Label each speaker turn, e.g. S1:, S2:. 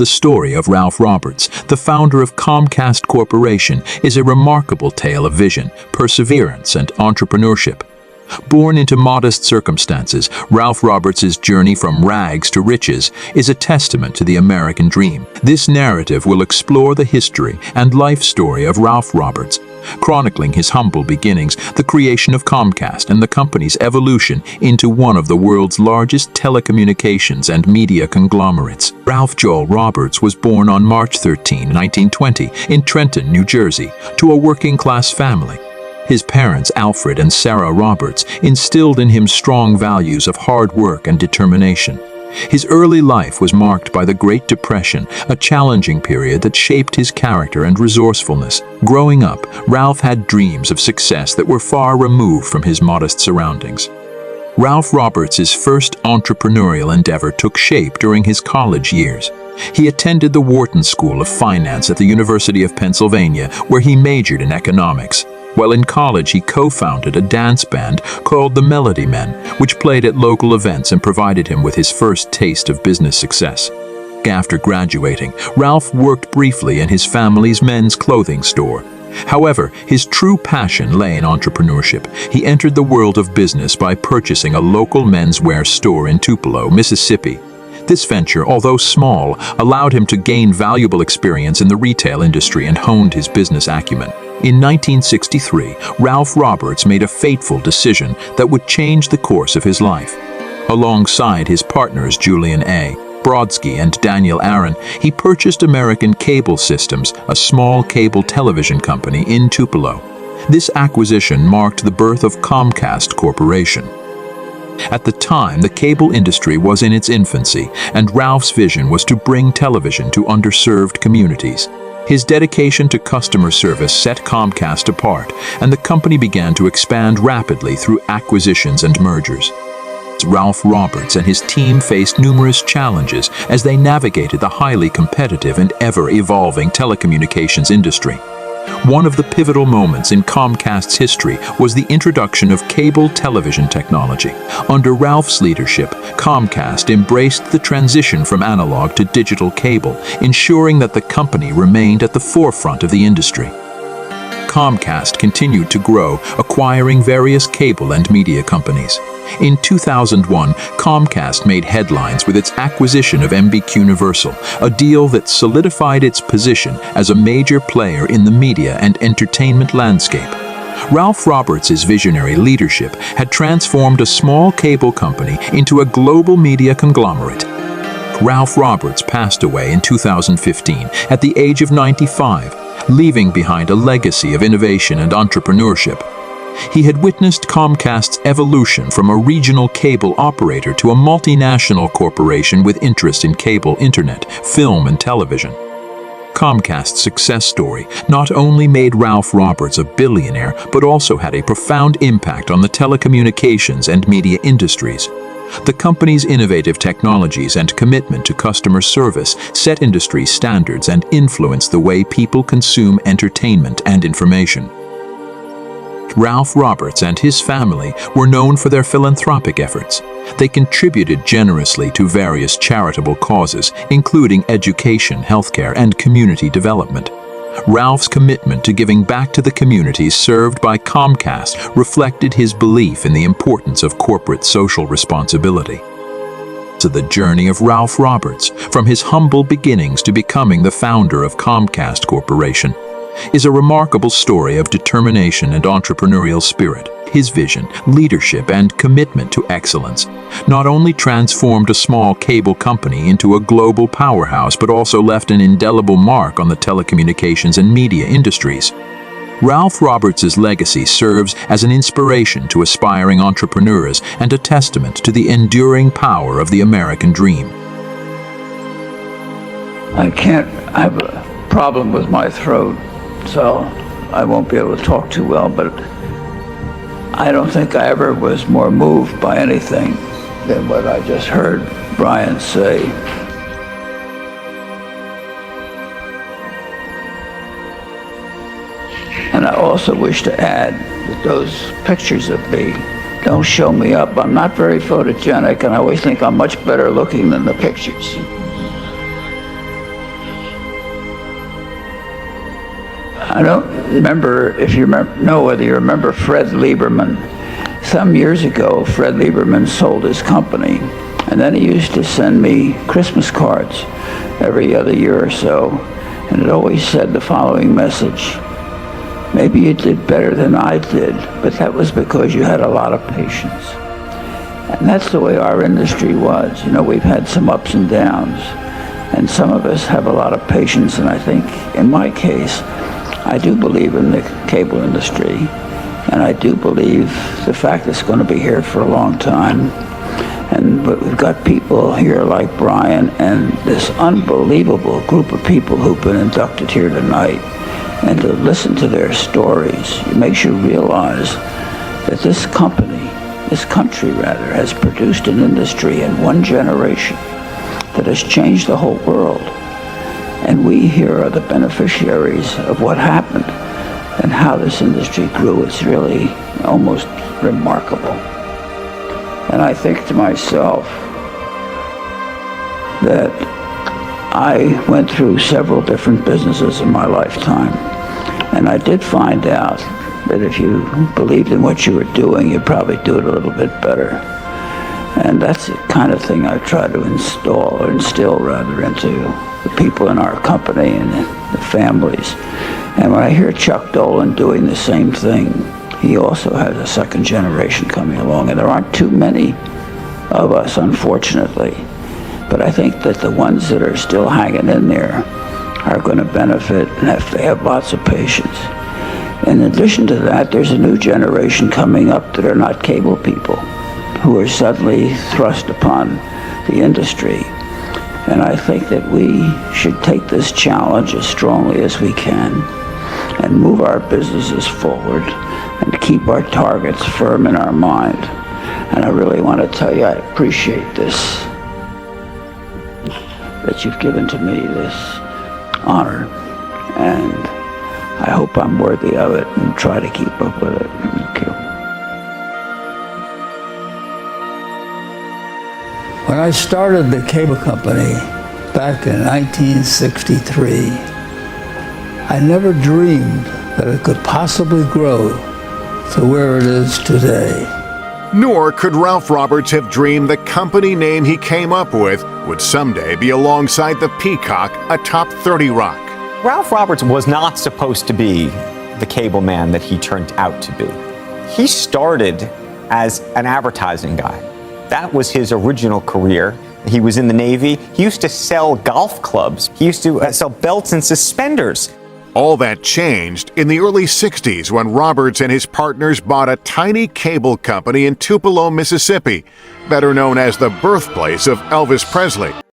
S1: The story of Ralph Roberts, the founder of Comcast Corporation, is a remarkable tale of vision, perseverance, and entrepreneurship. Born into modest circumstances, Ralph Roberts' journey from rags to riches is a testament to the American dream. This narrative will explore the history and life story of Ralph Roberts, chronicling his humble beginnings, the creation of Comcast, and the company's evolution into one of the world's largest telecommunications and media conglomerates. Ralph Joel Roberts was born on March 13, 1920, in Trenton, New Jersey, to a working-class family. His parents, Alfred and Sarah Roberts, instilled in him strong values of hard work and determination. His early life was marked by the Great Depression, a challenging period that shaped his character and resourcefulness. Growing up, Ralph had dreams of success that were far removed from his modest surroundings. Ralph Roberts' first entrepreneurial endeavor took shape during his college years. He attended the Wharton School of Finance at the University of Pennsylvania, where he majored in economics. While in college, he co-founded a dance band called the Melody Men, which played at local events and provided him with his first taste of business success. After graduating, Ralph worked briefly in his family's men's clothing store. However, his true passion lay in entrepreneurship. He entered the world of business by purchasing a local menswear store in Tupelo, Mississippi. This venture, although small, allowed him to gain valuable experience in the retail industry and honed his business acumen. In 1963, Ralph Roberts made a fateful decision that would change the course of his life. Alongside his partners Julian A. Brodsky and Daniel Aaron, he purchased American Cable Systems, a small cable television company in Tupelo. This acquisition marked the birth of Comcast Corporation. At the time, the cable industry was in its infancy, and Ralph's vision was to bring television to underserved communities. His dedication to customer service set Comcast apart, and the company began to expand rapidly through acquisitions and mergers. Ralph Roberts and his team faced numerous challenges as they navigated the highly competitive and ever-evolving telecommunications industry. One of the pivotal moments in Comcast's history was the introduction of cable television technology. Under Ralph's leadership, Comcast embraced the transition from analog to digital cable, ensuring that the company remained at the forefront of the industry. Comcast continued to grow, acquiring various cable and media companies. In 2001, Comcast made headlines with its acquisition of NBCUniversal, a deal that solidified its position as a major player in the media and entertainment landscape. Ralph Roberts' visionary leadership had transformed a small cable company into a global media conglomerate. Ralph Roberts passed away in 2015 at the age of 95, leaving behind a legacy of innovation and entrepreneurship. He had witnessed Comcast's evolution from a regional cable operator to a multinational corporation with interest in cable, internet, film, and television. Comcast's success story not only made Ralph Roberts a billionaire, but also had a profound impact on the telecommunications and media industries. The company's innovative technologies and commitment to customer service set industry standards and influenced the way people consume entertainment and information. Ralph Roberts and his family were known for their philanthropic efforts. They contributed generously to various charitable causes, including education, healthcare, and community development. Ralph's commitment to giving back to the communities served by Comcast reflected his belief in the importance of corporate social responsibility. To the journey of Ralph Roberts, from his humble beginnings to becoming the founder of Comcast Corporation, is a remarkable story of determination and entrepreneurial spirit. His vision, leadership, and commitment to excellence not only transformed a small cable company into a global powerhouse, but also left an indelible mark on the telecommunications and media industries. Ralph Roberts' legacy serves as an inspiration to aspiring entrepreneurs and a testament to the enduring power of the American dream.
S2: I have a problem with my throat, so I won't be able to talk too well, but I don't think I ever was more moved by anything than what I just heard Brian say. And I also wish to add that those pictures of me don't show me up. I'm not very photogenic, and I always think I'm much better looking than the pictures. I don't remember if you know whether you remember Fred Lieberman. Some years ago, Fred Lieberman sold his company, and then he used to send me Christmas cards every other year or so, and it always said the following message: maybe you did better than I did, but that was because you had a lot of patience. And that's the way our industry was. You know, we've had some ups and downs, and some of us have a lot of patience, and I think, in my case, I do believe in the cable industry, and I do believe the fact it's going to be here for a long time. But we've got people here like Brian and this unbelievable group of people who've been inducted here tonight, and to listen to their stories, it makes you realize that this country has produced an industry in one generation that has changed the whole world. And we here are the beneficiaries of what happened and how this industry grew. It's really almost remarkable. And I think to myself that I went through several different businesses in my lifetime, and I did find out that if you believed in what you were doing, you'd probably do it a little bit better. And that's the kind of thing I try to instill into the people in our company and the families. And when I hear Chuck Dolan doing the same thing, he also has a second generation coming along, and there aren't too many of us, unfortunately. But I think that the ones that are still hanging in there are going to benefit, and if they have lots of patience. In addition to that, there's a new generation coming up that are not cable people, who are suddenly thrust upon the industry. And I think that we should take this challenge as strongly as we can and move our businesses forward and keep our targets firm in our mind. And I really want to tell you, I appreciate this, that you've given to me this honor, and I hope I'm worthy of it and try to keep up with it. Thank you. When I started the cable company back in 1963, I never dreamed that it could possibly grow to where it is today.
S3: Nor could Ralph Roberts have dreamed the company name he came up with would someday be alongside the Peacock atop 30 Rock.
S4: Ralph Roberts was not supposed to be the cable man that he turned out to be. He started as an advertising guy. That was his original career. He was in the Navy. He used to sell golf clubs. He used to sell belts and suspenders.
S3: All that changed in the early 60s when Roberts and his partners bought a tiny cable company in Tupelo, Mississippi, better known as the birthplace of Elvis Presley.